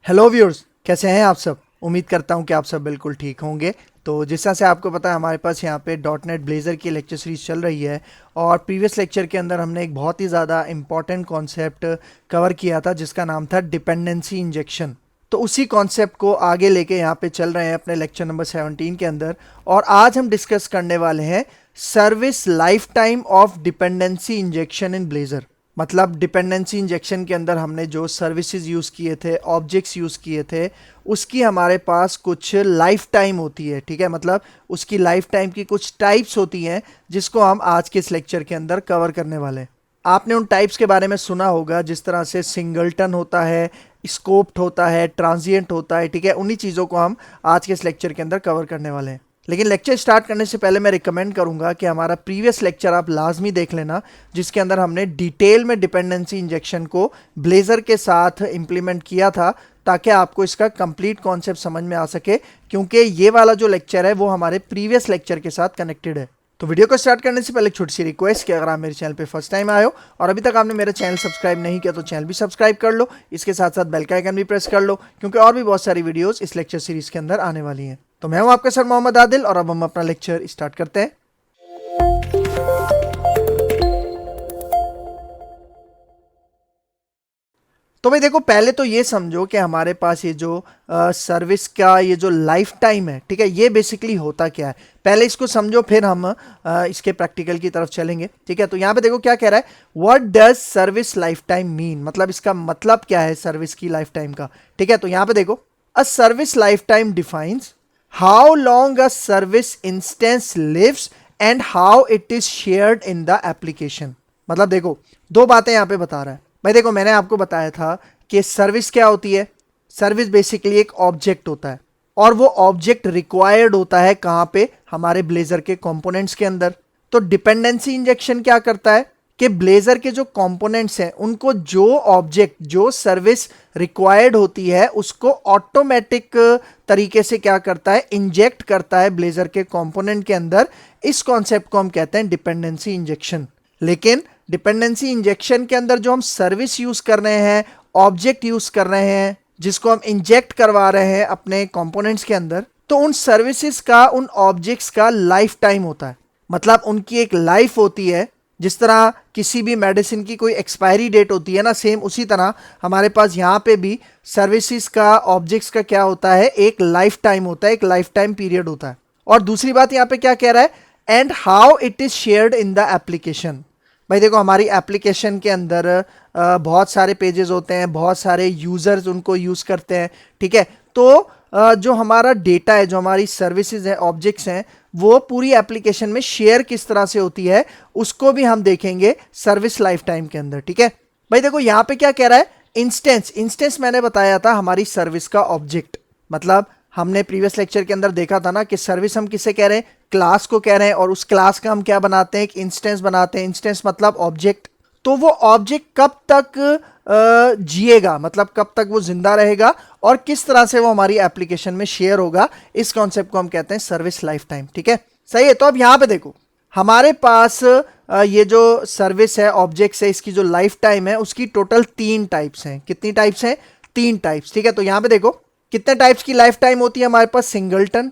Hello viewers, कैसे हैं आप सब। उम्मीद करता हूं कि आप सब बिल्कुल ठीक होंगे। तो जिस तरह से आपको पता है हमारे पास यहाँ पे डॉट नेट ब्लेज़र की लेक्चर सीरीज चल रही है और प्रीवियस लेक्चर के अंदर हमने एक बहुत ही ज़्यादा इंपॉर्टेंट कॉन्सेप्ट कवर किया था जिसका नाम था डिपेंडेंसी इंजेक्शन। तो उसी कॉन्सेप्ट को आगे लेके यहाँ पे चल रहे हैं अपने लेक्चर नंबर 17 के अंदर। और आज हम डिस्कस करने वाले हैं service life time of dependency injection in blazer. मतलब डिपेंडेंसी इंजेक्शन के अंदर हमने जो सर्विसेज यूज़ किए थे, ऑब्जेक्ट्स यूज़ किए थे, उसकी हमारे पास कुछ लाइफ टाइम होती है। ठीक है, मतलब उसकी लाइफ टाइम की कुछ टाइप्स होती हैं जिसको हम आज के इस लेक्चर के अंदर कवर करने वाले हैं। आपने उन टाइप्स के बारे में सुना होगा, जिस तरह से सिंगलटन होता है, स्कोप्ड होता है, ट्रांजिएंट होता है। ठीक है, उन्हीं चीज़ों को हम आज के इस लेक्चर के अंदर कवर करने वाले हैं। लेकिन लेक्चर स्टार्ट करने से पहले मैं रिकमेंड करूंगा कि हमारा प्रीवियस लेक्चर आप लाजमी देख लेना, जिसके अंदर हमने डिटेल में डिपेंडेंसी इंजेक्शन को ब्लेज़र के साथ इंप्लीमेंट किया था, ताकि आपको इसका कंप्लीट कॉन्सेप्ट समझ में आ सके, क्योंकि ये वाला जो लेक्चर है वो हमारे प्रीवियस लेक्चर के साथ कनेक्टेड है। तो वीडियो को स्टार्ट करने से पहले एक छोटी सी रिक्वेस्ट कि अगर आप मेरे चैनल पे फर्स्ट टाइम आए हो और अभी तक आपने मेरा चैनल सब्सक्राइब नहीं किया तो चैनल भी सब्सक्राइब कर लो, इसके साथ साथ बेल का आइकन भी प्रेस कर लो, क्योंकि और भी बहुत सारी वीडियोस इस लेक्चर सीरीज के अंदर आने वाली हैं। तो मैं हूं आपका सर मोहम्मद आदिल और अब हम अपना लेक्चर स्टार्ट करते हैं। तो भाई देखो, पहले तो ये समझो कि हमारे पास ये जो सर्विस का ये जो लाइफ टाइम है, ठीक है, ये बेसिकली होता क्या है। पहले इसको समझो, फिर हम इसके प्रैक्टिकल की तरफ चलेंगे। ठीक है, तो यहाँ पे देखो क्या कह रहा है, what does service life time mean, मतलब इसका मतलब क्या है सर्विस की लाइफ टाइम का। ठीक है, तो यहाँ पे देखो, a service lifetime defines how long a service instance lives and how it is shared in the application. मतलब देखो, दो बातें यहाँ पे बता रहा है। भाई देखो, मैंने आपको बताया था कि सर्विस क्या होती है। सर्विस बेसिकली एक ऑब्जेक्ट होता है और वो ऑब्जेक्ट रिक्वायर्ड होता है कहाँ पे, हमारे ब्लेजर के कंपोनेंट्स के अंदर। तो डिपेंडेंसी इंजेक्शन क्या करता है कि ब्लेजर के जो कंपोनेंट्स हैं उनको जो ऑब्जेक्ट, जो सर्विस रिक्वायर्ड होती है, उसको ऑटोमेटिक तरीके से क्या करता है, इंजेक्ट करता है ब्लेजर के कंपोनेंट के अंदर। इस कॉन्सेप्ट को हम कहते हैं डिपेंडेंसी इंजेक्शन। लेकिन डिपेंडेंसी इंजेक्शन के अंदर जो हम सर्विस यूज कर रहे हैं, ऑब्जेक्ट यूज कर रहे हैं, जिसको हम इंजेक्ट करवा रहे हैं अपने कंपोनेंट्स के अंदर, तो उन सर्विसेज का, उन ऑब्जेक्ट्स का लाइफ टाइम होता है। मतलब उनकी एक लाइफ होती है। जिस तरह किसी भी मेडिसिन की कोई एक्सपायरी डेट होती है ना, सेम उसी तरह हमारे पास यहाँ पे भी सर्विसेज का, ऑब्जेक्ट्स का क्या होता है, एक लाइफ टाइम होता है, एक लाइफ टाइम पीरियड होता है। और दूसरी बात यहाँ पे क्या कह रहा है, and how it is shared in the application. भाई देखो, हमारी एप्लीकेशन के अंदर बहुत सारे पेजेस होते हैं, बहुत सारे यूजर्स उनको यूज करते हैं। ठीक है, तो जो हमारा डेटा है, जो हमारी सर्विसेज है, ऑब्जेक्ट्स हैं, वो पूरी एप्लीकेशन में शेयर किस तरह से होती है, उसको भी हम देखेंगे सर्विस लाइफ टाइम के अंदर। ठीक है भाई, देखो यहाँ पे क्या कह रहा है, इंस्टेंस। इंस्टेंस मैंने बताया था हमारी सर्विस का ऑब्जेक्ट। मतलब हमने प्रीवियस लेक्चर के अंदर देखा था ना कि सर्विस हम किसे कह रहे हैं, क्लास को कह रहे हैं, और उस क्लास का हम क्या बनाते हैं, एक इंस्टेंस बनाते हैं। इंस्टेंस मतलब ऑब्जेक्ट। तो वो ऑब्जेक्ट कब तक जिएगा, मतलब कब तक वो जिंदा रहेगा और किस तरह से वो हमारी एप्लीकेशन में शेयर होगा, इस कॉन्सेप्ट को हम कहते हैं सर्विस लाइफ टाइम। ठीक है, सही है। तो अब यहां पे देखो, हमारे पास ये जो सर्विस है, ऑब्जेक्ट्स है, इसकी जो लाइफ टाइम है उसकी टोटल 3 टाइप्स हैं। कितनी टाइप्स हैं, 3 टाइप्स। ठीक है, तो यहां पे देखो कितने टाइप्स की लाइफ टाइम होती है हमारे पास, सिंगलटन,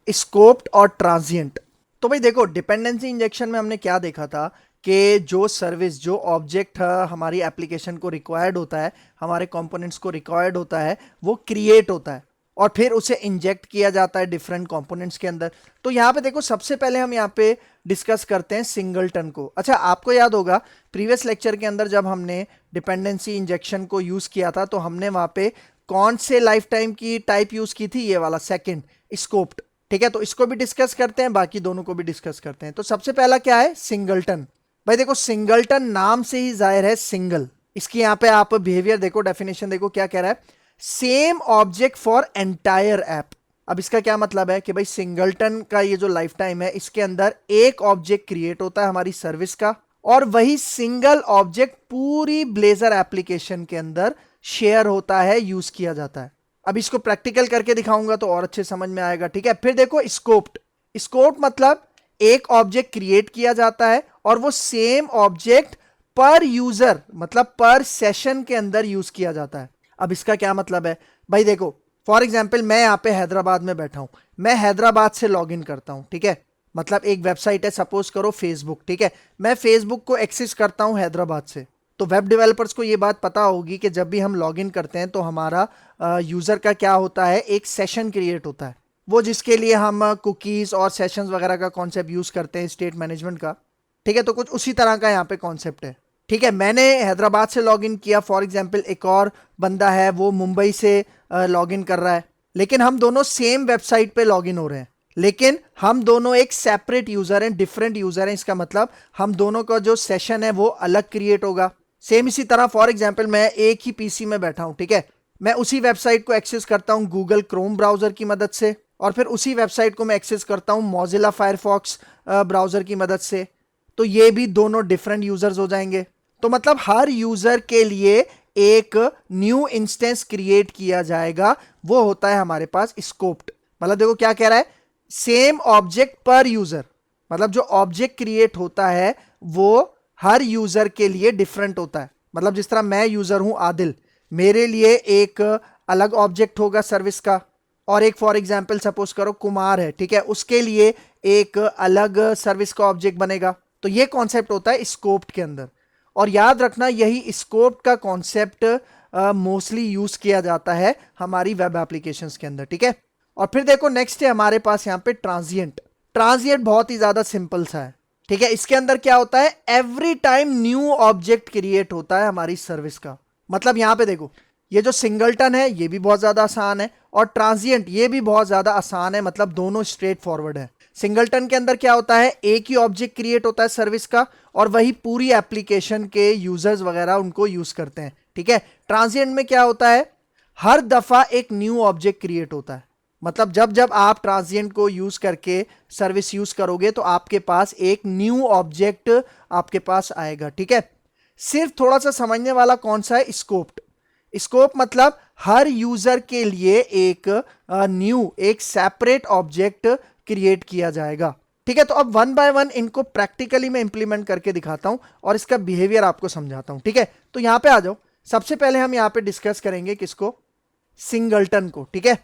स्कोप्ड और ट्रांजिएंट। तो भाई देखो, डिपेंडेंसी इंजेक्शन में हमने क्या देखा था कि जो सर्विस, जो ऑब्जेक्ट हमारी एप्लीकेशन को रिक्वायर्ड होता है, हमारे कंपोनेंट्स को रिक्वायर्ड होता है, वो क्रिएट होता है और फिर उसे इंजेक्ट किया जाता है डिफरेंट कंपोनेंट्स के अंदर। तो यहाँ पे देखो, सबसे पहले हम यहाँ पे डिस्कस करते हैं सिंगलटन को। अच्छा, आपको याद होगा प्रीवियस लेक्चर के अंदर जब हमने डिपेंडेंसी इंजेक्शन को यूज किया था, तो हमने वहां पे कौन से लाइफ टाइम की टाइप यूज की थी, ये वाला सेकंड, स्कोप्ड। ठीक है, तो इसको भी डिस्कस करते हैं, बाकी दोनों को भी डिस्कस करते हैं। तो सबसे पहला क्या है, सिंगलटन। भाई देखो, सिंगलटन नाम से ही जाहिर है सिंगल। इसकी यहां पे आप बिहेवियर देखो, डेफिनेशन देखो क्या कह रहा है, same object for entire app. अब इसका क्या मतलब है कि भाई सिंगलटन का ये जो लाइफ टाइम है, इसके अंदर एक ऑब्जेक्ट क्रिएट होता है हमारी सर्विस का, और वही सिंगल ऑब्जेक्ट पूरी ब्लेजर एप्लीकेशन के अंदर शेयर होता है, यूज किया जाता है। अब इसको प्रैक्टिकल करके दिखाऊंगा तो और अच्छे समझ में आएगा। ठीक है, फिर देखो स्कोप्ड। स्कोप्ड मतलब एक ऑब्जेक्ट क्रिएट किया जाता है और वो सेम ऑब्जेक्ट पर यूजर, मतलब पर सेशन के अंदर यूज किया जाता है। अब इसका क्या मतलब है भाई, देखो फॉर एग्जाम्पल मैं यहाँ पे हैदराबाद में बैठा हूं, मैं हैदराबाद से लॉग इन करता हूं, ठीक है। मतलब एक वेबसाइट है, सपोज करो फेसबुक, ठीक है। मैं फेसबुक को एक्सेस करता हूं हैदराबाद से। तो वेब डेवलपर्स को ये बात पता होगी कि जब भी हम लॉग इन करते हैं तो हमारा यूजर का क्या होता है, एक सेशन क्रिएट होता है, वो जिसके लिए हम कुकीज और सेशंस वगैरह का कॉन्सेप्ट यूज करते हैं स्टेट मैनेजमेंट का, ठीक है। तो कुछ उसी तरह का यहाँ पे कॉन्सेप्ट है, ठीक है। मैंने हैदराबाद से लॉगिन किया, फॉर एग्जांपल एक और बंदा है वो मुंबई से लॉगिन कर रहा है, लेकिन हम दोनों सेम वेबसाइट पे लॉगिन हो रहे हैं, लेकिन हम दोनों एक सेपरेट यूजर हैं, डिफरेंट यूजर हैं। इसका मतलब हम दोनों का जो सेशन है वो अलग क्रिएट होगा। सेम इसी तरह फॉर एग्जांपल मैं एक ही पीसी में बैठा हूं, ठीक है। मैं उसी वेबसाइट को एक्सेस करता हूं गूगल क्रोम ब्राउजर की मदद से, और फिर उसी वेबसाइट को मैं एक्सेस करता हूं मोजिला फायरफॉक्स ब्राउजर की मदद से। तो ये भी दोनों डिफरेंट यूजर्स हो जाएंगे। तो मतलब हर यूजर के लिए एक न्यू इंस्टेंस क्रिएट किया जाएगा, वो होता है हमारे पास स्कोप्ड। मतलब देखो क्या कह रहा है, सेम ऑब्जेक्ट पर यूजर, मतलब जो ऑब्जेक्ट क्रिएट होता है वो हर यूजर के लिए डिफरेंट होता है। मतलब जिस तरह मैं यूजर हूं आदिल, मेरे लिए एक अलग ऑब्जेक्ट होगा सर्विस का, और एक फॉर एग्जांपल सपोज करो कुमार है, ठीक है, उसके लिए एक अलग सर्विस का ऑब्जेक्ट बनेगा। तो ये कॉन्सेप्ट होता है स्कोप्ड के अंदर। और याद रखना यही स्कोप का कॉन्सेप्ट मोस्टली यूज किया जाता है हमारी वेब एप्लीकेशंस के अंदर, ठीक है। और फिर देखो नेक्स्ट है हमारे पास यहाँ पे ट्रांजिएंट। ट्रांजिएंट बहुत ही ज्यादा सिंपल सा है, ठीक है। इसके अंदर क्या होता है, every time new object create होता है हमारी सर्विस का। मतलब यहां पे देखो ये जो सिंगलटन है ये भी बहुत ज्यादा आसान है, और ट्रांजिएंट ये भी बहुत ज्यादा आसान है। मतलब दोनों स्ट्रेट फॉरवर्ड है। सिंगलटन के अंदर क्या होता है, एक ही ऑब्जेक्ट क्रिएट होता है सर्विस का, और वही पूरी एप्लीकेशन के यूजर्स वगैरह उनको यूज करते हैं, ठीक है। ट्रांजिएंट में क्या होता है, हर दफा एक न्यू ऑब्जेक्ट क्रिएट होता है। मतलब जब जब आप ट्रांजिएंट को यूज करके सर्विस यूज करोगे तो आपके पास एक न्यू ऑब्जेक्ट आपके पास आएगा, ठीक है। सिर्फ थोड़ा सा समझने वाला कौन सा है, स्कोप्ड। स्कोप मतलब हर यूजर के लिए एक न्यू एक सेपरेट ऑब्जेक्ट क्रिएट किया जाएगा, ठीक है। तो अब वन बाय वन इनको प्रैक्टिकली मैं इंप्लीमेंट करके दिखाता हूं और इसका बिहेवियर आपको समझाता हूं, ठीक है। तो यहां पे आ जाओ। सबसे पहले हम यहां पे डिस्कस करेंगे किसको, सिंगलटन को, ठीक है।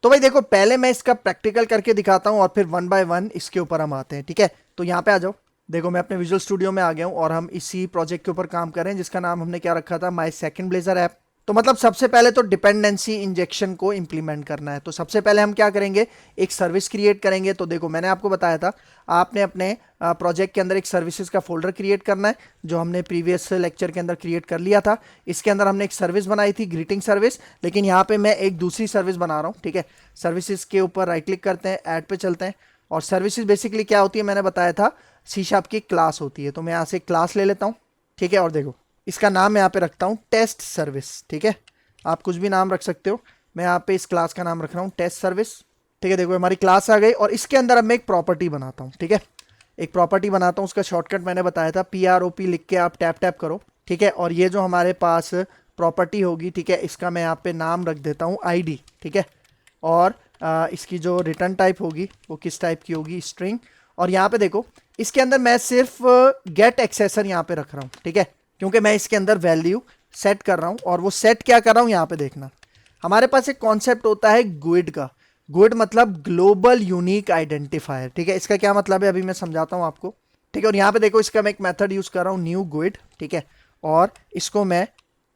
तो भाई देखो पहले मैं इसका प्रैक्टिकल करके दिखाता हूं और फिर वन बाय वन इसके ऊपर हम आते हैं, ठीक है। तो यहां पे आ जाओ। देखो मैं अपने विजुअल स्टूडियो में आ गया हूं और हम इसी प्रोजेक्ट के ऊपर काम कर रहे हैं जिसका नाम हमने क्या रखा था, माय सेकंड ब्लेजर ऐप। तो मतलब सबसे पहले तो डिपेंडेंसी इंजेक्शन को इंप्लीमेंट करना है। तो सबसे पहले हम क्या करेंगे, एक सर्विस क्रिएट करेंगे। तो देखो मैंने आपको बताया था आपने अपने प्रोजेक्ट के अंदर एक सर्विसेज का फोल्डर क्रिएट करना है, जो हमने प्रीवियस लेक्चर के अंदर क्रिएट कर लिया था। इसके अंदर हमने एक सर्विस बनाई थी, ग्रीटिंग सर्विस, लेकिन यहाँ पे मैं एक दूसरी सर्विस बना रहा हूँ, ठीक है। सर्विसेज के ऊपर राइट क्लिक करते हैं, ऐड पे चलते हैं, और सर्विसेज बेसिकली क्या होती है मैंने बताया था, C# की क्लास होती है। तो मैं यहाँ से क्लास ले लेता हूँ, ठीक है। और देखो इसका नाम मैं यहाँ पे रखता हूँ टेस्ट सर्विस, ठीक है। आप कुछ भी नाम रख सकते हो, मैं यहाँ पे इस क्लास का नाम रख रहा हूँ टेस्ट सर्विस, ठीक है। देखो हमारी क्लास आ गई और इसके अंदर अब मैं एक प्रॉपर्टी बनाता हूँ, ठीक है। एक प्रॉपर्टी बनाता हूँ, उसका शॉर्टकट मैंने बताया था PROP लिख के आप टैप टैप करो, ठीक है। और ये जो हमारे पास प्रॉपर्टी होगी, ठीक है, इसका मैं यहाँ पे नाम रख देता हूँ ID, ठीक है। और इसकी जो रिटर्न टाइप होगी वो किस टाइप की होगी, स्ट्रिंग। और यहाँ पे देखो इसके अंदर मैं सिर्फ गेट एक्सेसर यहाँ पे रख रहा हूँ, ठीक है, क्योंकि मैं इसके अंदर वैल्यू सेट कर रहा हूँ। और वो सेट क्या कर रहा हूँ यहाँ पे देखना, हमारे पास एक कॉन्सेप्ट होता है गुइड का। गुइड मतलब ग्लोबल यूनिक आइडेंटिफायर, ठीक है। इसका क्या मतलब है अभी मैं समझाता हूँ आपको, ठीक है। और यहाँ पे देखो इसका मैं एक मेथड यूज कर रहा हूँ न्यू गुइड, ठीक है। और इसको मैं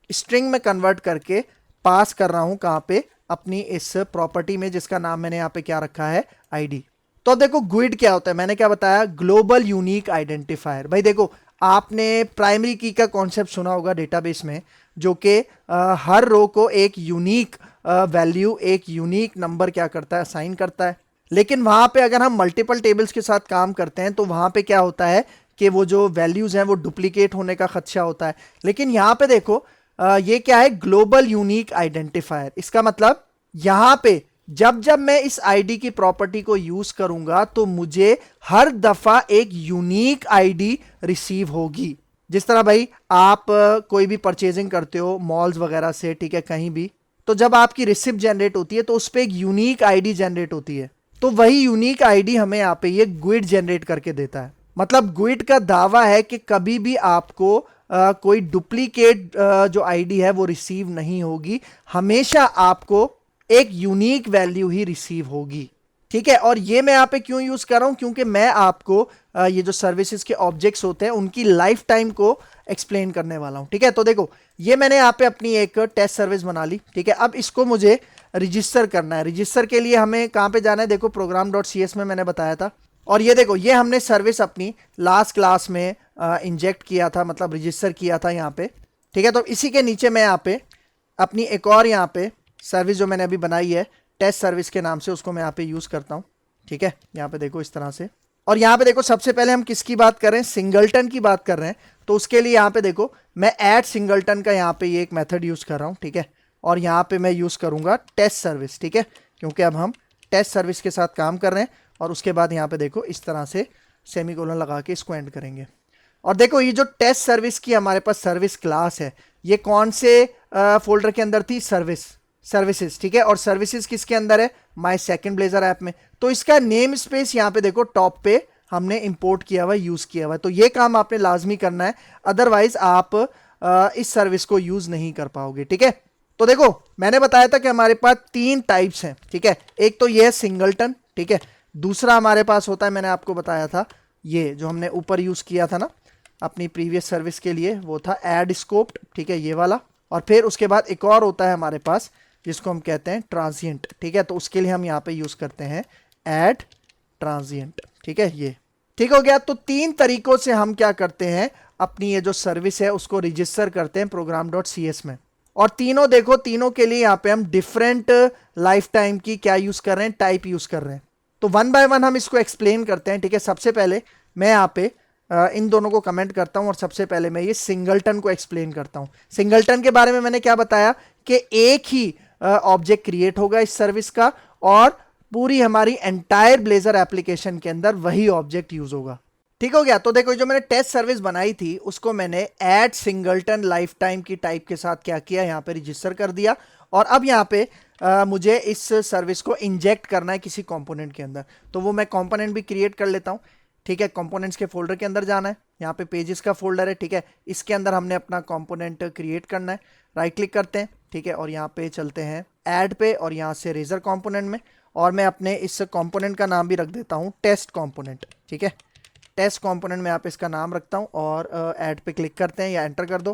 स्ट्रिंग में कन्वर्ट करके पास कर रहा हूँ कहाँ पे, अपनी इस प्रॉपर्टी में, जिसका नाम मैंने यहाँ पे क्या रखा है, ID। तो अब देखो गुइड क्या होता है, मैंने क्या बताया, ग्लोबल यूनिक आइडेंटिफायर। भाई देखो आपने प्राइमरी की का कॉन्सेप्ट सुना होगा डेटाबेस में, जो कि हर रो को एक यूनिक वैल्यू, एक यूनिक नंबर क्या करता है, असाइन करता है। लेकिन वहां पे अगर हम मल्टीपल टेबल्स के साथ काम करते हैं तो वहां पे क्या होता है कि वो जो वैल्यूज हैं वो डुप्लीकेट होने का खदशा होता है। लेकिन यहाँ पे देखो ये क्या है, ग्लोबल यूनिक आइडेंटिफायर। इसका मतलब यहां पे जब जब मैं इस ID की प्रॉपर्टी को यूज करूंगा तो मुझे हर दफा एक यूनिक ID रिसीव होगी। जिस तरह भाई आप कोई भी परचेजिंग करते हो मॉल्स वगैरह से, ठीक है, कहीं भी, तो जब आपकी रिसिप्ट जनरेट होती है तो उस पर एक यूनिक ID जनरेट होती है। तो वही यूनिक ID हमें यहाँ पे ये गुइड जनरेट करके देता है। मतलब गुइड का दावा है कि कभी भी आपको कोई डुप्लीकेट जो आईडी है वो रिसीव नहीं होगी, हमेशा आपको एक यूनिक वैल्यू ही रिसीव होगी। ठीक है, और ये मैं यहाँ पे क्यों यूज कर रहा हूं, क्योंकि मैं आपको ये जो सर्विसेज के ऑब्जेक्ट्स होते हैं उनकी लाइफ टाइम को एक्सप्लेन करने वाला हूं। ठीक है, तो देखो ये मैंने यहाँ पे अपनी एक टेस्ट सर्विस बना ली। ठीक है, अब इसको मुझे रजिस्टर करना है। रजिस्टर के लिए हमें कहाँ पे जाना है, देखो program.cs में मैंने बताया था। और ये देखो ये हमने सर्विस अपनी लास्ट क्लास में इंजेक्ट किया था, मतलब रजिस्टर किया था यहाँ पे। ठीक है, तो इसी के नीचे मैं यहाँ पे अपनी एक और यहाँ पे सर्विस जो मैंने अभी बनाई है टेस्ट सर्विस के नाम से, उसको मैं यहाँ पे यूज करता हूँ। ठीक है, यहाँ पे देखो इस तरह से। और यहाँ पे देखो सबसे पहले हम किसकी बात कर रहे हैं, सिंगलटन की बात कर रहे हैं। तो उसके लिए यहाँ पे देखो मैं ऐड सिंगलटन का यहाँ पे ये एक मेथड यूज कर रहा हूँ। ठीक है, और यहाँ पे मैं यूज करूंगा टेस्ट सर्विस। ठीक है, क्योंकि अब हम टेस्ट सर्विस के साथ काम कर रहे हैं। और उसके बाद यहाँ पे देखो इस तरह से सेमीकोलन लगा के इसको एंड करेंगे। और देखो ये जो टेस्ट सर्विस की हमारे पास सर्विस क्लास है, ये कौन से फोल्डर के अंदर थी, सर्विसेज। ठीक है, और सर्विसेज किसके अंदर है, माय सेकंड ब्लेजर ऐप में। तो इसका नेम स्पेस यहाँ पे देखो टॉप पे हमने इंपोर्ट किया हुआ, यूज किया हुआ है। तो ये काम आपने लाजमी करना है, अदरवाइज आप इस सर्विस को यूज नहीं कर पाओगे। ठीक है, तो देखो मैंने बताया था कि हमारे पास 3 टाइप्स हैं। ठीक है, एक तो ये है सिंगलटन। ठीक है, दूसरा हमारे पास होता है, मैंने आपको बताया था ये जो हमने ऊपर यूज किया था ना अपनी प्रीवियस सर्विस के लिए, वो था एड स्कोप्ड। ठीक है, ये वाला। और फिर उसके बाद एक और होता है हमारे पास जिसको हम कहते हैं ट्रांजिएंट। ठीक है, तो उसके लिए हम यहाँ पे यूज करते हैं ऐड ट्रांजिएंट। ठीक है, ये ठीक हो गया। तो 3 तरीकों से हम क्या करते हैं, अपनी ये जो सर्विस है उसको रजिस्टर करते हैं program.cs में। और तीनों देखो, तीनों के लिए यहाँ पे हम डिफरेंट लाइफ टाइम की क्या यूज कर रहे हैं, टाइप यूज कर रहे हैं। तो 1 बाय 1 हम इसको एक्सप्लेन करते हैं। ठीक है, सबसे पहले मैं यहाँ पे इन दोनों को कमेंट करता हूं और सबसे पहले मैं ये सिंगलटन को एक्सप्लेन करता हूं। सिंगलटन के बारे में मैंने क्या बताया कि एक ही ऑब्जेक्ट क्रिएट होगा इस सर्विस का, और पूरी हमारी एंटायर ब्लेजर एप्लीकेशन के अंदर वही ऑब्जेक्ट यूज होगा। ठीक हो गया। तो देखो जो मैंने टेस्ट सर्विस बनाई थी उसको मैंने ऐड सिंगलटन लाइफ टाइम की टाइप के साथ क्या किया, यहाँ पे रजिस्टर कर दिया। और अब यहाँ पे मुझे इस सर्विस को इंजेक्ट करना है किसी कंपोनेंट के अंदर, तो वो मैं कंपोनेंट भी क्रिएट कर लेता हूँ। ठीक है, कंपोनेंट्स के फोल्डर के अंदर जाना है, यहाँ पे पेजेस का फोल्डर है। ठीक है, इसके अंदर हमने अपना कंपोनेंट क्रिएट करना है। राइट क्लिक करते हैं। ठीक है, और यहाँ पे चलते हैं ऐड पे, और यहाँ से रेजर कंपोनेंट में, और मैं अपने इस कंपोनेंट का नाम भी रख देता हूँ टेस्ट कंपोनेंट। ठीक है, टेस्ट कंपोनेंट में यहाँ पे इसका नाम रखता हूँ, और ऐड पे क्लिक करते हैं या एंटर कर दो।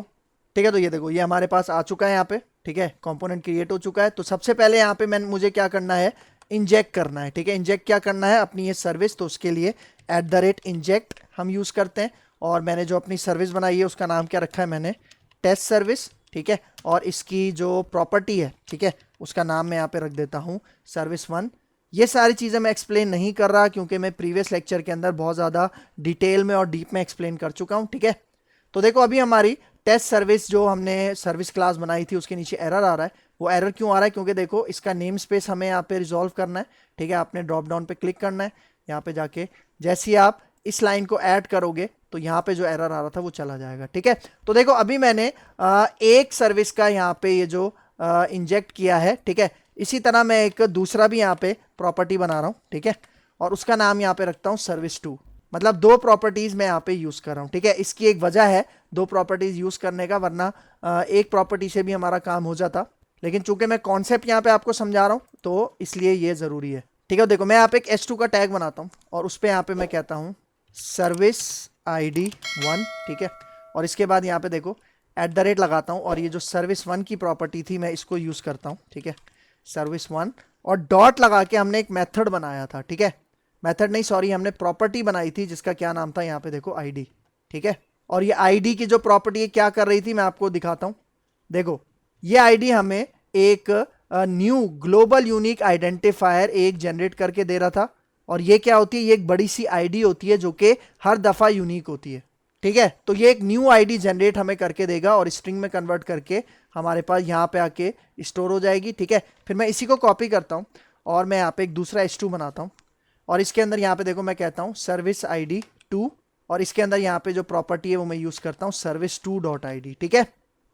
ठीक है, तो ये देखो ये हमारे पास आ चुका है यहाँ पे। ठीक है, कंपोनेंट क्रिएट हो चुका है। तो सबसे पहले यहाँ पे मुझे क्या करना है, इंजेक्ट करना है। ठीक है, इंजेक्ट क्या करना है अपनी ये सर्विस, तो उसके लिए @inject हम यूज करते हैं। और मैंने जो अपनी सर्विस बनाई है उसका नाम क्या रखा है मैंने, टेस्ट सर्विस। ठीक है, और इसकी जो प्रॉपर्टी है, ठीक है, उसका नाम मैं यहाँ पे रख देता हूँ service1। ये सारी चीज़ें मैं एक्सप्लेन नहीं कर रहा क्योंकि मैं प्रीवियस लेक्चर के अंदर बहुत ज़्यादा डिटेल में और डीप में एक्सप्लेन कर चुका हूँ। ठीक है, तो देखो अभी हमारी टेस्ट सर्विस जो हमने सर्विस क्लास बनाई थी उसके नीचे एरर आ रहा है। वो एरर क्यों आ रहा है, क्योंकि देखो इसका नेम स्पेस हमें यहाँ पे रिजॉल्व करना है। ठीक है, आपने ड्रॉप डाउन पे क्लिक करना है, यहाँ पे जाके जैसे ही आप इस लाइन को ऐड करोगे तो यहाँ पे जो एरर आ रहा था वो चला जाएगा। ठीक है, तो देखो अभी मैंने एक सर्विस का यहाँ पे ये जो इंजेक्ट किया है। ठीक है, इसी तरह मैं एक दूसरा भी यहाँ पे प्रॉपर्टी बना रहा हूँ। ठीक है, और उसका नाम यहाँ पे रखता हूँ service2। मतलब 2 प्रॉपर्टीज मैं यहाँ पे यूज कर रहा हूँ। ठीक है, इसकी एक वजह है 2 प्रॉपर्टीज यूज करने का, वरना एक प्रॉपर्टी से भी हमारा काम हो जाता, लेकिन चूंकि मैं कॉन्सेप्ट यहाँ पे आपको समझा रहा हूँ तो इसलिए ये जरूरी है। ठीक है, देखो मैं यहाँ पे एक h2 का टैग बनाता हूँ और उस पर यहाँ पे मैं कहता हूँ सर्विस ID1। ठीक है, और इसके बाद यहाँ पे देखो @ लगाता हूँ, और ये जो service1 की प्रॉपर्टी थी मैं इसको यूज करता हूँ। ठीक है, service1 और डॉट लगा के हमने एक मेथड बनाया था। ठीक है, मेथड नहीं सॉरी, हमने प्रॉपर्टी बनाई थी जिसका क्या नाम था, यहाँ पे देखो ID। ठीक है, और ये ID की जो प्रॉपर्टी है क्या कर रही थी मैं आपको दिखाता हूँ। देखो ये ID हमें एक न्यू ग्लोबल यूनिक आइडेंटिफायर एक जनरेट करके दे रहा था। और ये क्या होती है, ये एक बड़ी सी ID होती है जो कि हर दफा यूनिक होती है। ठीक है, तो ये एक न्यू ID जनरेट हमें करके देगा और स्ट्रिंग में कन्वर्ट करके हमारे पास यहाँ पे आके स्टोर हो जाएगी। ठीक है, फिर मैं इसी को कॉपी करता हूँ और मैं यहाँ पे एक दूसरा h2 बनाता हूँ, और इसके अंदर यहाँ पे देखो मैं कहता हूँ सर्विस ID2, और इसके अंदर यहाँ पे जो प्रॉपर्टी है वो मैं यूज करता हूँ service2.id। ठीक है,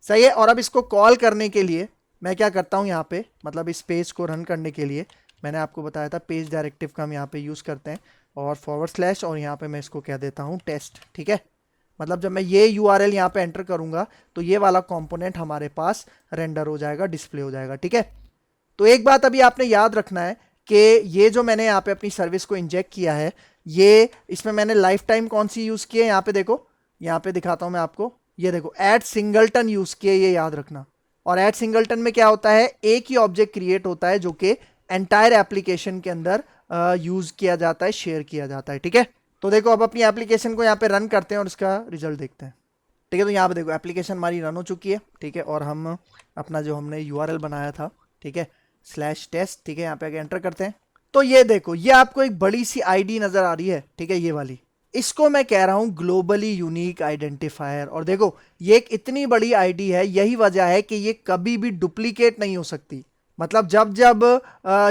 सही है। और अब इसको कॉल करने के लिए मैं क्या करता हूँ, यहाँ पे मतलब इस पेज को रन करने के लिए मैंने आपको बताया था पेज डायरेक्टिव का हम यहाँ पे यूज करते हैं, और /, और यहाँ पे मैं इसको कह देता हूँ टेस्ट। ठीक है, मतलब जब मैं ये यूआरएल यहाँ पे एंटर करूंगा तो ये वाला कंपोनेंट हमारे पास रेंडर हो जाएगा, डिस्प्ले हो जाएगा, ठीक है। तो एक बात अभी आपने याद रखना है कि ये जो मैंने यहाँ पे अपनी सर्विस को इंजेक्ट किया है, ये इसमें मैंने लाइफ टाइम कौन सी यूज की है, यहाँ पे देखो, यहाँ पे दिखाता हूं मैं आपको, ये देखो ऐड सिंगलटन यूज किया, ये याद रखना। और ऐड सिंगलटन में क्या होता है, एक ही ऑब्जेक्ट क्रिएट होता है जो कि एंटायर एप्लीकेशन के अंदर यूज किया जाता है, शेयर किया जाता है, ठीक है। तो देखो अब अपनी एप्लीकेशन को यहाँ पे रन करते हैं और इसका रिजल्ट देखते हैं, ठीक है। तो यहाँ पे देखो एप्लीकेशन हमारी रन हो चुकी है, ठीक है। और हम अपना जो हमने यूआरएल बनाया था, ठीक है, /test, ठीक है, यहाँ पे आके एंटर करते हैं। तो ये देखो, ये आपको एक बड़ी सी आईडी नजर आ रही है, ठीक है, ये वाली, इसको मैं कह रहा हूं ग्लोबली यूनिक आइडेंटिफायर। और देखो ये एक इतनी बड़ी आईडी है, यही वजह है कि ये कभी भी डुप्लीकेट नहीं हो सकती। मतलब जब जब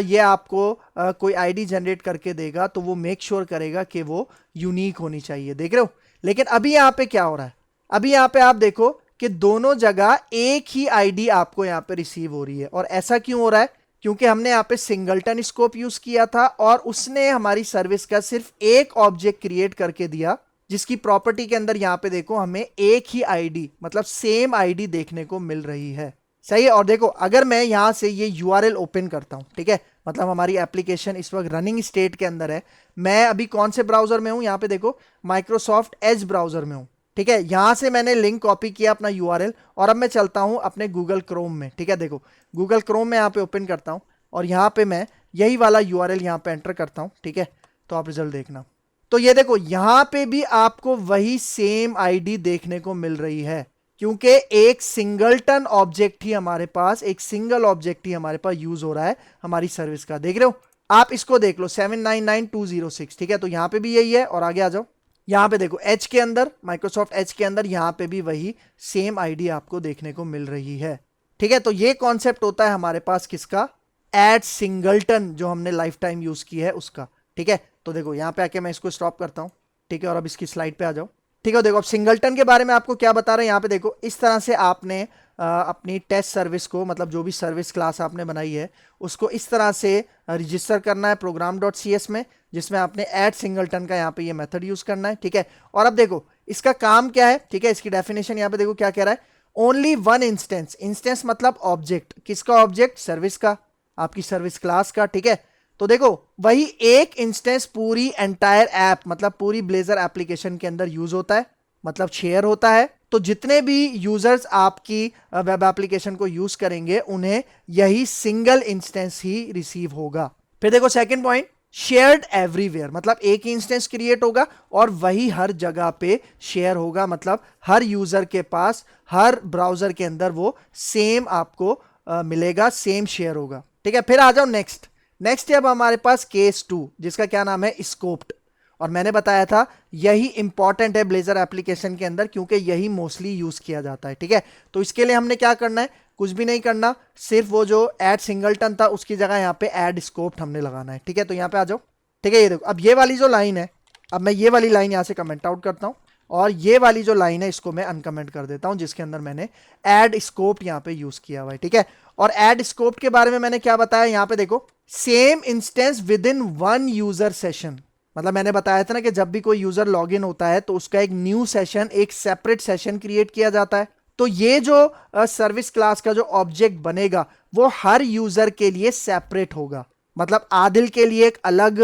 ये आपको कोई आईडी जनरेट करके देगा तो वो मेक श्योर करेगा कि वो यूनिक होनी चाहिए, देख रहे हो। लेकिन अभी यहाँ पे क्या हो रहा है, अभी यहाँ पे आप देखो कि दोनों जगह एक ही आईडी आपको यहाँ पे रिसीव हो रही है। और ऐसा क्यों हो रहा है, क्योंकि हमने यहाँ पे सिंगलटन स्कोप यूज किया था और उसने हमारी सर्विस का सिर्फ एक ऑब्जेक्ट क्रिएट करके दिया, जिसकी प्रॉपर्टी के अंदर यहाँ पे देखो हमें एक ही आईडी, मतलब सेम आईडी देखने को मिल रही है, सही है। और देखो अगर मैं यहां से ये यूआरएल ओपन करता हूं, ठीक है, मतलब हमारी एप्लीकेशन इस वक्त रनिंग स्टेट के अंदर है, मैं अभी कौन से ब्राउजर में हूं, यहाँ पे देखो माइक्रोसॉफ्ट एज ब्राउजर में हूं, ठीक है। यहां से मैंने लिंक कॉपी किया अपना यूआरएल और अब मैं चलता हूं अपने गूगल क्रोम में, ठीक है। देखो गूगल क्रोम में यहाँ पे ओपन करता हूं और यहाँ पे मैं यही वाला यूआरएल यहाँ पे एंटर करता हूं, ठीक है। तो आप रिजल्ट देखना, तो ये देखो यहां पे भी आपको वही सेम आईडी देखने को मिल रही है, क्योंकि एक सिंगलटन ऑब्जेक्ट ही हमारे पास, एक सिंगल ऑब्जेक्ट ही हमारे पास यूज हो रहा है हमारी सर्विस का, देख रहे हो। आप इसको देख लो 799206, ठीक है। तो यहां पे भी यही है और आगे आ जाओ, यहां पे देखो एच के अंदर, माइक्रोसॉफ्ट एच के अंदर यहां पे भी वही सेम आईडी आपको देखने को मिल रही है, ठीक है। तो ये कॉन्सेप्ट होता है हमारे पास किसका, एड सिंगलटन, जो हमने लाइफ टाइम यूज की है उसका, ठीक है। तो देखो यहां पे आके मैं इसको स्टॉप करता हूं, ठीक है, और अब इसकी स्लाइड पे आ जाओ, ठीक है। देखो अब सिंगलटन के बारे में आपको क्या बता रहे हैं, यहाँ पे देखो इस तरह से आपने अपनी टेस्ट सर्विस को, मतलब जो भी सर्विस क्लास आपने बनाई है उसको इस तरह से रजिस्टर करना है program.cs में, जिसमें आपने ऐड सिंगलटन का यहाँ पे ये मेथड यूज करना है, ठीक है। और अब देखो इसका काम क्या है, ठीक है, इसकी डेफिनेशन यहाँ पे देखो क्या कह रहा है, ओनली वन इंस्टेंस, इंस्टेंस मतलब ऑब्जेक्ट, किसका ऑब्जेक्ट, सर्विस का, आपकी सर्विस क्लास का, ठीक है। तो देखो वही एक इंस्टेंस पूरी एंटायर ऐप, मतलब पूरी ब्लेजर एप्लीकेशन के अंदर यूज होता है, मतलब शेयर होता है। तो जितने भी यूजर्स आपकी वेब एप्लीकेशन को यूज करेंगे उन्हें यही सिंगल इंस्टेंस ही रिसीव होगा। फिर देखो सेकंड पॉइंट, शेयर्ड एवरीवेयर, मतलब एक ही इंस्टेंस क्रिएट होगा और वही हर जगह पे शेयर होगा, मतलब हर यूजर के पास हर ब्राउजर के अंदर वो सेम आपको मिलेगा, सेम शेयर होगा, ठीक है। फिर आ जाओ नेक्स्ट, नेक्स्ट है अब हमारे पास केस 2, जिसका क्या नाम है, स्कोप्ड। और मैंने बताया था यही इंपॉर्टेंट है ब्लेजर एप्लीकेशन के अंदर, क्योंकि यही मोस्टली यूज किया जाता है, ठीक है। तो इसके लिए हमने क्या करना है, कुछ भी नहीं करना, सिर्फ वो जो ऐड सिंगलटन था उसकी जगह यहाँ पे ऐड स्कोप्ड हमने लगाना है, ठीक है। तो यहाँ पे आ जाओ, ठीक है। ये देखो अब ये वाली जो लाइन है, अब मैं ये वाली लाइन यहाँ से कमेंट आउट करता हूँ और ये वाली जो लाइन है इसको मैं अनकमेंट कर देता हूं, जिसके अंदर मैंने ऐड स्कोप यहाँ पे यूज किया हुआ है, ठीक है। और ऐड स्कोप के बारे में मैंने क्या बताया, यहाँ पे देखो same instance with in one user session, मतलब मैंने बताया था ना कि जब भी कोई यूजर लॉग इन होता है तो उसका एक न्यू सेशन, एक सेपरेट सेशन क्रिएट किया जाता है। तो ये जो सर्विस क्लास का जो ऑब्जेक्ट बनेगा वो हर यूजर के लिए सेपरेट होगा, मतलब आदिल के लिए एक अलग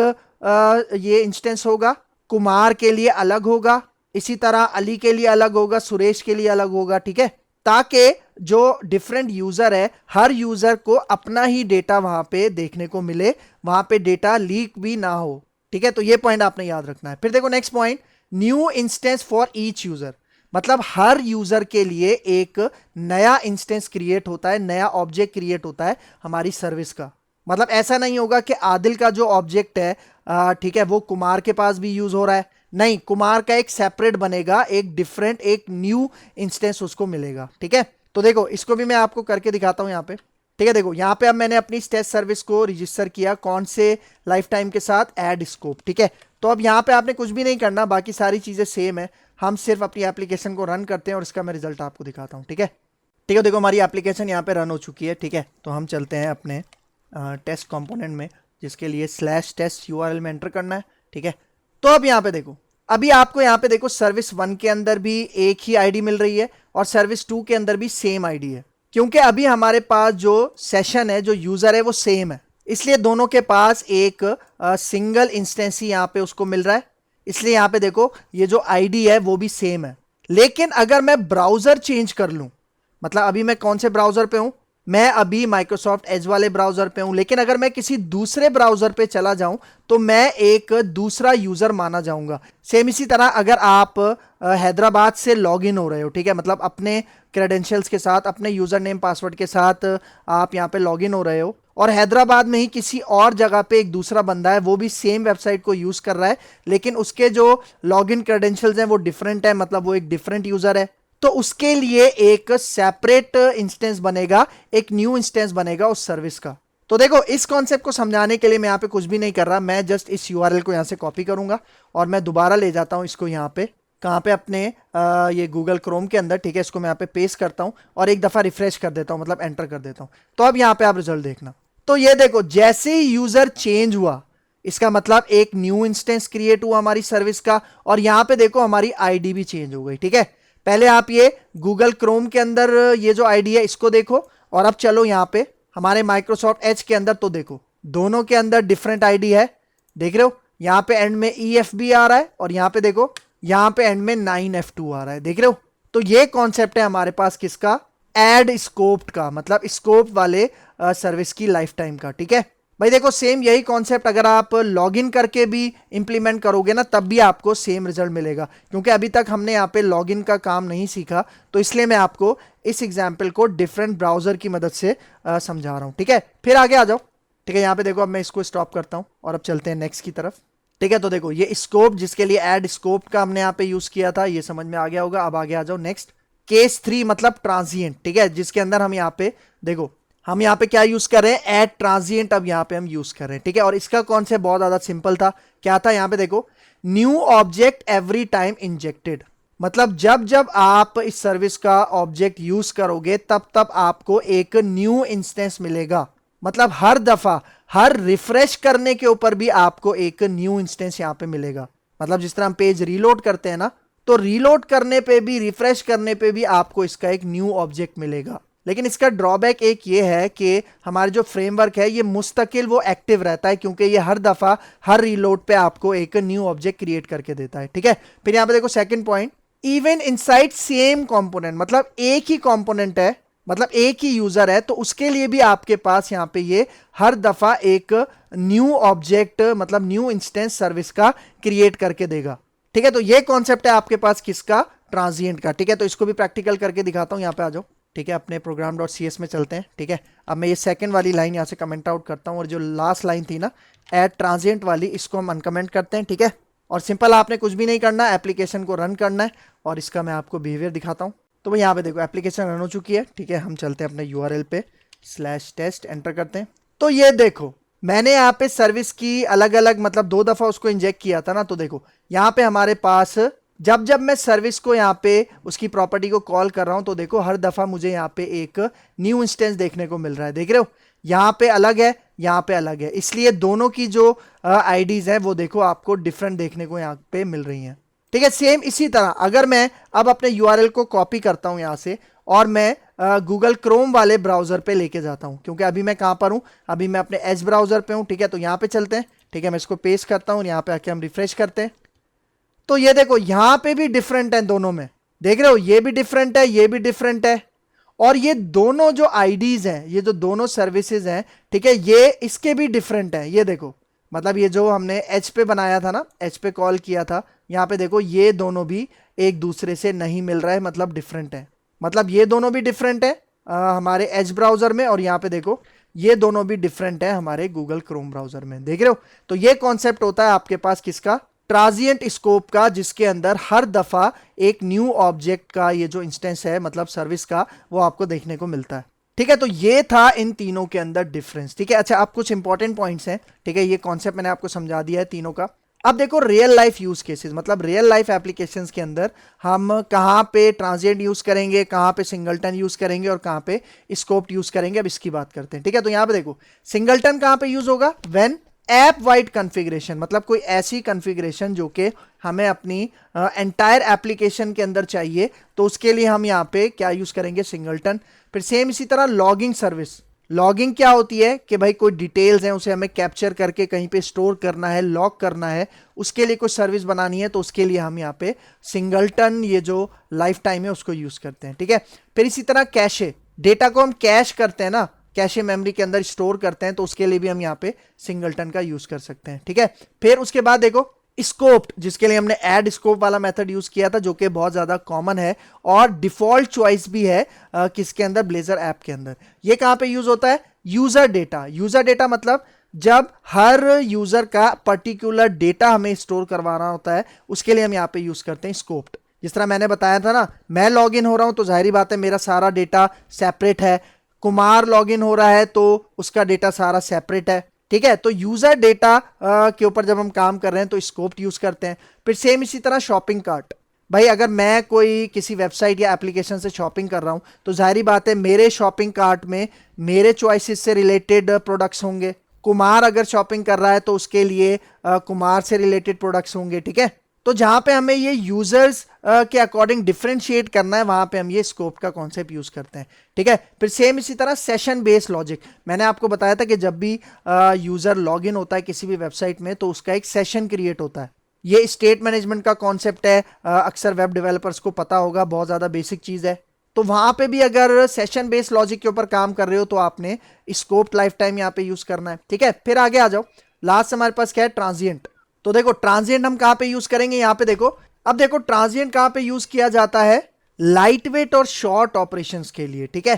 ये इंस्टेंस होगा, कुमार के लिए अलग होगा, इसी तरह अली के लिए अलग होगा, सुरेश के लिए अलग होगा, ठीक है। ताकि जो डिफरेंट यूजर है हर यूजर को अपना ही डेटा वहां पे देखने को मिले, वहां पे डेटा लीक भी ना हो, ठीक है। तो ये पॉइंट आपने याद रखना है। फिर देखो next point, new instance for each user, मतलब हर यूजर के लिए एक नया इंस्टेंस क्रिएट होता है, नया ऑब्जेक्ट क्रिएट होता है हमारी सर्विस का। मतलब ऐसा नहीं होगा कि आदिल का जो ऑब्जेक्ट है, ठीक है, वो कुमार के पास भी यूज हो रहा है, नहीं, कुमार का एक सेपरेट बनेगा, एक डिफरेंट, एक न्यू इंस्टेंस उसको मिलेगा, ठीक है। तो देखो इसको भी मैं आपको करके दिखाता हूं यहाँ पे, ठीक है। देखो यहाँ पे अब मैंने अपनी टेस्ट सर्विस को रजिस्टर किया, कौन से लाइफ टाइम के साथ, ऐड स्कोप, ठीक है। तो अब यहाँ पे आपने कुछ भी नहीं करना, बाकी सारी चीजें सेम है, हम सिर्फ अपनी एप्लीकेशन को रन करते हैं और इसका मैं रिजल्ट आपको दिखाता हूँ, ठीक है। ठीक है, देखो हमारी एप्लीकेशन यहाँ पे रन हो चुकी है, ठीक है। तो हम चलते हैं अपने टेस्ट कंपोनेंट में, जिसके लिए /test URL में एंटर करना है, ठीक है। तो अब यहाँ पे देखो अभी आपको यहाँ पे देखो सर्विस 1 के अंदर भी एक ही आईडी मिल रही है और सर्विस 2 के अंदर भी सेम आईडी है, क्योंकि अभी हमारे पास जो सेशन है, जो यूजर है वो सेम है, इसलिए दोनों के पास एक सिंगल इंस्टेंस ही यहाँ पे उसको मिल रहा है। इसलिए यहाँ पे देखो ये जो आईडी है वो भी सेम है। लेकिन अगर मैं ब्राउजर चेंज कर लूं, मतलब अभी मैं कौन से ब्राउजर पे हूं, मैं अभी माइक्रोसॉफ्ट एज वाले ब्राउजर पे हूं, लेकिन अगर मैं किसी दूसरे ब्राउजर पे चला जाऊं तो मैं एक दूसरा यूजर माना जाऊंगा। सेम इसी तरह अगर आप हैदराबाद से लॉग इन हो रहे हो, ठीक है, मतलब अपने क्रेडेंशियल्स के साथ, अपने यूजर नेम पासवर्ड के साथ आप यहाँ पे लॉग इन हो रहे हो और हैदराबाद में ही किसी और जगह पे एक दूसरा बंदा है, वो भी सेम वेबसाइट को यूज कर रहा है, लेकिन उसके जो लॉग इन क्रेडेंशियल्स हैं वो डिफरेंट है, मतलब वो एक डिफरेंट यूजर है, तो उसके लिए एक सेपरेट इंस्टेंस बनेगा, एक न्यू इंस्टेंस बनेगा उस सर्विस का। तो देखो इस कॉन्सेप्ट को समझाने के लिए मैं यहाँ पे कुछ भी नहीं कर रहा, मैं जस्ट इस यूआरएल को यहाँ से कॉपी करूंगा और मैं दोबारा ले जाता हूँ इसको यहाँ पे, कहाँ पे, अपने ये गूगल क्रोम के अंदर, ठीक है। इसको मैं यहाँ पे पेस्ट करता हूँ और एक दफा रिफ्रेश कर देता हूँ, मतलब एंटर कर देता हूँ। तो अब यहाँ पे आप रिजल्ट देखना, तो ये देखो जैसे ही यूजर चेंज हुआ, इसका मतलब एक न्यू इंस्टेंस क्रिएट हुआ हमारी सर्विस का, और यहाँ पे देखो हमारी आईडी भी चेंज हो गई, ठीक है। पहले आप ये गूगल क्रोम के अंदर ये जो आईडी है इसको देखो, और अब चलो यहाँ पे हमारे माइक्रोसॉफ्ट एज के अंदर, तो देखो दोनों के अंदर डिफरेंट आईडी है, देख रहे हो। यहाँ पे एंड में EFB आ रहा है और यहाँ पे देखो यहाँ पे एंड में 9F2 आ रहा है, देख रहे हो। तो ये कॉन्सेप्ट है हमारे पास किसका, एड स्कोप्ड का, मतलब स्कोप वाले सर्विस की लाइफ टाइम का, ठीक है भाई। देखो सेम यही कॉन्सेप्ट अगर आप लॉगिन करके भी इंप्लीमेंट करोगे ना, तब भी आपको सेम रिजल्ट मिलेगा, क्योंकि अभी तक हमने यहाँ पे लॉगिन का काम नहीं सीखा, तो इसलिए मैं आपको इस एग्जाम्पल को डिफरेंट ब्राउजर की मदद से समझा रहा हूँ, ठीक है। फिर आगे आ जाओ, ठीक है। यहाँ पे देखो अब मैं इसको स्टॉप करता हूँ और अब चलते हैं नेक्स्ट की तरफ, ठीक है। तो देखो ये स्कोप, जिसके लिए एड स्कोप का हमने यहाँ पे यूज किया था, ये समझ में आ गया होगा। अब आगे आ जाओ नेक्स्ट, केस 3 मतलब ट्रांजिएंट, ठीक है, जिसके अंदर हम यहाँ पे देखो हम यहाँ पे क्या यूज कर रहे हैं, एड ट्रांजिएंट, अब यहाँ पे हम यूज कर रहे हैं, ठीक है। और इसका कॉन्सेप्ट बहुत ज्यादा सिंपल था, क्या था, यहाँ पे देखो new object every time injected, मतलब जब जब आप इस सर्विस का ऑब्जेक्ट यूज करोगे तब तब आपको एक न्यू इंस्टेंस मिलेगा, मतलब हर दफा हर रिफ्रेश करने के ऊपर भी आपको एक न्यू इंस्टेंस यहाँ पे मिलेगा। मतलब जिस तरह हम पेज रीलोड करते हैं ना, तो रीलोड करने पे भी, रिफ्रेश करने पे भी आपको इसका एक न्यू ऑब्जेक्ट मिलेगा। लेकिन इसका ड्रॉबैक एक ये है कि हमारे जो फ्रेमवर्क है ये मुस्तकिल वो एक्टिव रहता है, क्योंकि ये हर दफा हर रीलोड पे आपको एक न्यू ऑब्जेक्ट क्रिएट करके देता है, ठीक है। फिर यहाँ पे देखो second point, even inside same component, मतलब एक ही कंपोनेंट है, मतलब एक ही यूजर है, तो उसके लिए भी आपके पास यहाँ पे ये हर दफा एक न्यू ऑब्जेक्ट, मतलब न्यू इंस्टेंस सर्विस का क्रिएट करके देगा, ठीक है। तो ये कॉन्सेप्ट है आपके पास किसका, ट्रांजिएंट का, ठीक है। तो इसको भी प्रैक्टिकल करके दिखाता हूं, यहाँ पे आ जाओ, ठीक है। अपने program.cs में चलते हैं, ठीक है। अब मैं ये सेकंड वाली लाइन यहाँ से कमेंट आउट करता हूँ, और जो लास्ट लाइन थी ना एड ट्रांजिएंट वाली, इसको हम अनकमेंट करते हैं, ठीक है। और सिंपल आपने कुछ भी नहीं करना, एप्लीकेशन को रन करना है, और इसका मैं आपको बिहेवियर दिखाता हूँ। तो भाई यहाँ पे देखो एप्लीकेशन रन हो चुकी है, ठीक है। हम चलते हैं अपने URL पे, /test एंटर करते हैं। तो ये देखो मैंने यहाँ पे सर्विस की अलग अलग, मतलब 2 दफा उसको इंजेक्ट किया था ना, तो देखो यहाँ पे हमारे पास जब जब मैं सर्विस को यहाँ पे उसकी प्रॉपर्टी को कॉल कर रहा हूं, तो देखो हर दफा मुझे यहाँ पे एक न्यू इंस्टेंस देखने को मिल रहा है, देख रहे हो। यहाँ पे अलग है, यहाँ पे अलग है, इसलिए दोनों की जो आईडीज है वो देखो आपको डिफरेंट देखने को यहाँ पे मिल रही हैं, ठीक है। सेम इसी तरह अगर मैं अब अपने URL को कॉपी करता हूँ यहाँ से, और मैं गूगल क्रोम वाले ब्राउजर पे लेके जाता हूँ, क्योंकि अभी मैं कहाँ पर हूँ, अभी मैं अपने एज ब्राउजर पे हूँ, ठीक है। तो यहाँ पे चलते हैं, ठीक है। मैं इसको पेस्ट करता हूँ, यहाँ पे आके हम रिफ्रेश करते हैं, तो ये देखो यहां पे भी डिफरेंट है दोनों में, देख रहे हो, ये भी डिफरेंट है, ये भी डिफरेंट है, और ये दोनों जो आईडीज हैं, ये जो दोनों सर्विसेज हैं, ठीक है, ये इसके भी डिफरेंट है। ये देखो मतलब ये जो हमने एच पे बनाया था ना, एच पे कॉल किया था, यहाँ पे देखो ये दोनों भी एक दूसरे से नहीं मिल रहा है, मतलब डिफरेंट है, मतलब ये दोनों भी डिफरेंट है हमारे एज ब्राउजर में, और यहाँ पे देखो ये दोनों भी डिफरेंट है हमारे गूगल क्रोम ब्राउजर में, देख रहे हो। तो ये कॉन्सेप्ट होता है आपके पास किसका, ट्रांजिएंट स्कोप का, जिसके अंदर हर दफा एक न्यू ऑब्जेक्ट का ये जो इंस्टेंस है, मतलब सर्विस का, वो आपको देखने को मिलता है, ठीक है। तो ये था इन तीनों के अंदर डिफरेंस, ठीक है। अच्छा अब कुछ इंपॉर्टेंट पॉइंट्स हैं, ठीक है। ये कॉन्सेप्ट मैंने आपको समझा दिया है तीनों का। अब देखो रियल लाइफ यूज केसेस, मतलब रियल लाइफ एप्लीकेशंस के अंदर हम कहाँ पे ट्रांजिएंट यूज करेंगे, कहाँ पे सिंगलटन यूज करेंगे, और कहाँ पे स्कोप यूज करेंगे, अब इसकी बात करते हैं, ठीक है। तो यहाँ पे देखो सिंगलटन कहाँ पे यूज होगा, व्हेन ऐप वाइड कॉन्फ़िगरेशन, मतलब कोई ऐसी कॉन्फ़िगरेशन जो कि हमें अपनी एंटायर एप्लीकेशन के अंदर चाहिए, तो उसके लिए हम यहाँ पे क्या यूज करेंगे, सिंगलटन। फिर सेम इसी तरह लॉगिंग सर्विस। लॉगिंग क्या होती है कि भाई कोई डिटेल्स हैं उसे हमें कैप्चर करके कहीं पे स्टोर करना है, लॉग करना है, उसके लिए कोई सर्विस बनानी है, तो उसके लिए हम यहाँ पे सिंगलटन ये जो लाइफ टाइम है उसको यूज करते हैं, ठीक है। फिर इसी तरह कैशे, डेटा को हम कैश करते हैं ना, कैशे मेमोरी के अंदर स्टोर करते हैं, तो उसके लिए भी हम यहाँ पे सिंगलटन का यूज कर सकते हैं, ठीक है। फिर उसके बाद देखो स्कोप्ड, जिसके लिए हमने ऐड स्कोप वाला मेथड यूज किया था, जो कि बहुत ज्यादा कॉमन है और डिफॉल्ट चॉइस भी है किसके अंदर, ब्लेजर ऐप के अंदर। ये कहां पे यूज होता है, यूजर डेटा। यूजर डेटा मतलब जब हर यूजर का पर्टिकुलर डेटा हमें स्टोर करवाना होता है, उसके लिए हम यहाँ पे यूज करते हैं स्कोप्ड। जिस तरह मैंने बताया था ना, मैं लॉग इन हो रहा हूं तो जाहिर बात है मेरा सारा डेटा सेपरेट है, कुमार लॉग इन हो रहा है तो उसका डेटा सारा सेपरेट है, ठीक है। तो यूजर डेटा के ऊपर जब हम काम कर रहे हैं तो स्कोप यूज करते हैं। फिर सेम इसी तरह शॉपिंग कार्ट, भाई अगर मैं कोई किसी वेबसाइट या एप्लीकेशन से शॉपिंग कर रहा हूं तो जाहिर बात है मेरे शॉपिंग कार्ट में मेरे चॉइसेस से रिलेटेड प्रोडक्ट्स होंगे। कुमार अगर शॉपिंग कर रहा है तो उसके लिए कुमार से रिलेटेड प्रोडक्ट्स होंगे, ठीक है। तो जहां पे हमें ये यूजर्स के अकॉर्डिंग डिफरेंशिएट करना है, वहां पे हम ये स्कोप का कॉन्सेप्ट यूज करते हैं, ठीक है। फिर सेम इसी तरह सेशन बेस्ड लॉजिक, मैंने आपको बताया था कि जब भी यूजर लॉग इन होता है किसी भी वेबसाइट में तो उसका एक सेशन क्रिएट होता है। ये स्टेट मैनेजमेंट का कॉन्सेप्ट है, अक्सर वेब डेवलपर्स को पता होगा, बहुत ज्यादा बेसिक चीज है। तो वहां पे भी अगर सेशन बेस्ड लॉजिक के ऊपर काम कर रहे हो तो आपने स्कोप लाइफ टाइम यहाँ पे यूज करना है, ठीक है। फिर आगे आ जाओ, लास्ट हमारे पास क्या है, ट्रांजिएंट। तो देखो ट्रांजिएंट हम कहां पे यूज करेंगे, यहां पे देखो। अब देखो ट्रांजिएंट कहां पे यूज किया जाता है, लाइट वेट और शॉर्ट ऑपरेशंस के लिए, ठीक है।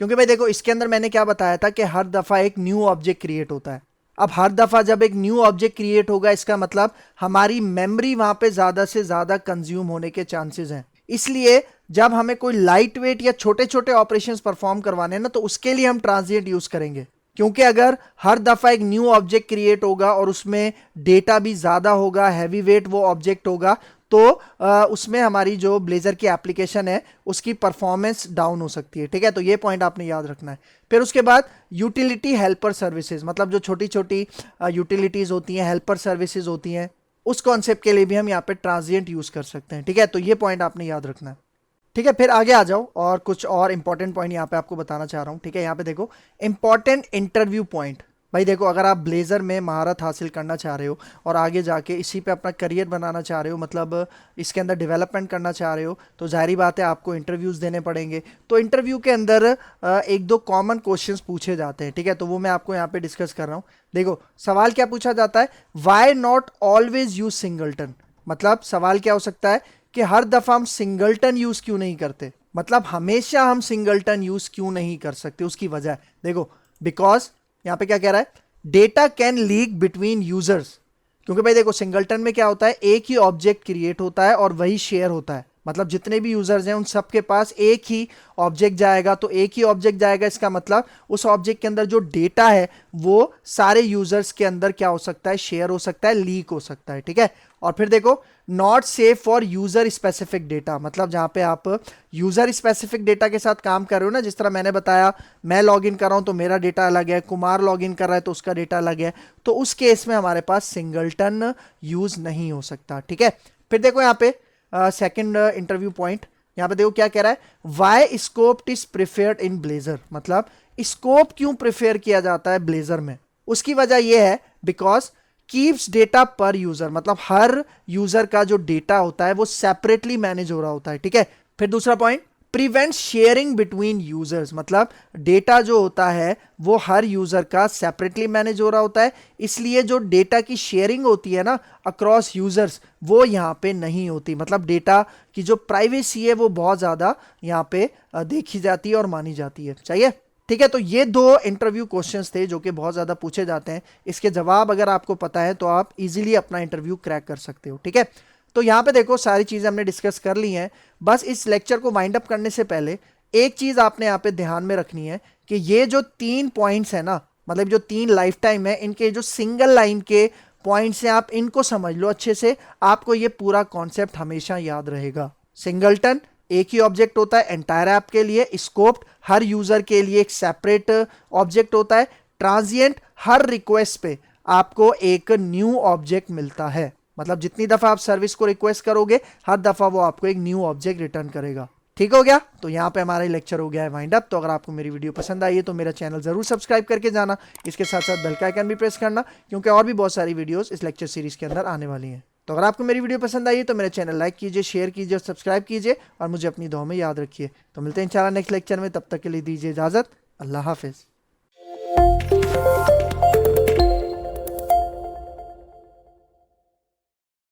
क्योंकि भाई देखो इसके अंदर मैंने क्या बताया था कि हर दफा एक न्यू ऑब्जेक्ट क्रिएट होता है। अब हर दफा जब एक न्यू ऑब्जेक्ट क्रिएट होगा, इसका मतलब हमारी मेमोरी वहां पे ज्यादा से ज्यादा कंज्यूम होने के चांसेस हैं। इसलिए जब हमें कोई लाइट वेट या छोटे छोटे ऑपरेशंस परफॉर्म करवाने हैं ना, तो उसके लिए हम ट्रांजिएंट यूज करेंगे। क्योंकि अगर हर दफा एक न्यू ऑब्जेक्ट क्रिएट होगा और उसमें डेटा भी ज्यादा होगा, हैवी वेट वो ऑब्जेक्ट होगा, तो उसमें हमारी जो ब्लेजर की एप्लीकेशन है उसकी परफॉर्मेंस डाउन हो सकती है, ठीक है। तो ये पॉइंट आपने याद रखना है। फिर उसके बाद यूटिलिटी हेल्पर सर्विसेज, मतलब जो छोटी छोटी यूटिलिटीज होती हैं, हेल्पर सर्विसेज होती हैं, उस कॉन्सेप्ट के लिए भी हम यहाँ पे ट्रांजिएंट यूज कर सकते हैं, ठीक है। तो ये पॉइंट आपने याद रखना है, ठीक है। फिर आगे आ जाओ और कुछ और इंपॉर्टेंट पॉइंट यहाँ पे आपको बताना चाह रहा हूँ, ठीक है। यहाँ पे देखो इंपॉर्टेंट इंटरव्यू पॉइंट। भाई देखो अगर आप ब्लेजर में महारत हासिल करना चाह रहे हो और आगे जाके इसी पे अपना करियर बनाना चाह रहे हो, मतलब इसके अंदर डेवलपमेंट करना चाह रहे हो, तो जाहिर बात है आपको इंटरव्यूज़ देने पड़ेंगे। तो इंटरव्यू के अंदर एक दो कॉमन क्वेश्चंस पूछे जाते हैं, ठीक है। तो वो मैं आपको यहाँ पे डिस्कस कर रहा हूँ। देखो सवाल क्या पूछा जाता है, why not always use singleton. मतलब सवाल क्या हो सकता है कि हर दफा हम सिंगलटन यूज क्यों नहीं करते, मतलब हमेशा हम सिंगलटन यूज क्यों नहीं कर सकते, उसकी वजह देखो, बिकॉज यहां पे क्या कह रहा है, data can leak between users. क्योंकि भाई देखो सिंगलटन में क्या होता है, एक ही ऑब्जेक्ट क्रिएट होता है और वही शेयर होता है, मतलब जितने भी यूजर्स हैं उन सब के पास एक ही ऑब्जेक्ट जाएगा। तो एक ही ऑब्जेक्ट जाएगा, इसका मतलब उस ऑब्जेक्ट के अंदर जो डेटा है वो सारे यूजर्स के अंदर क्या हो सकता है, शेयर हो सकता है, लीक हो सकता है, ठीक है। और फिर देखो not safe for user specific data, मतलब जहां पे आप यूजर स्पेसिफिक डेटा के साथ काम कर रहे हो ना, जिस तरह मैंने बताया मैं लॉग इन कर रहा हूं तो मेरा डेटा अलग है, कुमार लॉग इन कर रहा है तो उसका डेटा अलग है, तो उस केस में हमारे पास सिंगलटन यूज नहीं हो सकता, ठीक है। फिर देखो यहाँ पे सेकंड इंटरव्यू पॉइंट, यहां पे देखो क्या कह रहा है, why scope is preferred in Blazor. मतलब स्कोप क्यों प्रिफेयर किया जाता है ब्लेजर में, उसकी वजह यह है बिकॉज कीप्स डेटा पर यूजर, मतलब हर यूजर का जो डेटा होता है वो सेपरेटली मैनेज हो रहा होता है, ठीक है। फिर दूसरा point, prevent sharing between users, मतलब डेटा जो होता है वो हर यूजर का सेपरेटली मैनेज हो रहा होता है, इसलिए जो डेटा की शेयरिंग होती है ना अक्रॉस यूजर्स, वो यहाँ पे नहीं होती। मतलब डेटा की जो प्राइवेसी है वो बहुत ज्यादा यहाँ पे देखी जाती है और मानी जाती है, चाहिए, ठीक है। तो ये दो इंटरव्यू क्वेश्चंस थे जो कि बहुत ज्यादा पूछे जाते हैं, इसके जवाब अगर आपको पता है तो आप इजीली अपना इंटरव्यू क्रैक कर सकते हो, ठीक है। तो यहाँ पे देखो सारी चीजें हमने डिस्कस कर ली हैं। बस इस लेक्चर को वाइंड अप करने से पहले एक चीज आपने यहाँ पे ध्यान में रखनी है कि ये जो 3 पॉइंट्स है ना, मतलब जो 3 लाइफ टाइम है, इनके जो सिंगल लाइन के पॉइंट्स हैं आप इनको समझ लो अच्छे से, आपको ये पूरा कॉन्सेप्ट हमेशा याद रहेगा। सिंगलटन एक ही ऑब्जेक्ट होता है एंटायर ऐप के लिए, स्कोप्ड हर यूजर के लिए एक सेपरेट ऑब्जेक्ट होता है, ट्रांजिएंट हर रिक्वेस्ट पे आपको एक न्यू ऑब्जेक्ट मिलता है। मतलब जितनी दफा आप सर्विस को रिक्वेस्ट करोगे हर दफा वो आपको एक न्यू ऑब्जेक्ट रिटर्न करेगा। ठीक हो गया? तो यहाँ पे हमारा लेक्चर हो गया है वाइंड अप। तो अगर आपको मेरी वीडियो पसंद आई है तो मेरा चैनल जरूर सब्सक्राइब करके जाना, इसके साथ साथ बेल का आइकन भी प्रेस करना, क्योंकि और भी बहुत सारी वीडियोस इस लेक्चर सीरीज के अंदर आने वाली हैं। तो अगर आपको मेरी वीडियो पसंद आई है तो मेरा चैनल लाइक कीजिए, शेयर कीजिए और सब्सक्राइब कीजिए, और मुझे अपनी दुआ में याद रखिए। तो मिलते हैं इंशाल्लाह नेक्स्ट लेक्चर में, तब तक के लिए दीजिए इजाजत। अल्लाह हाफिज।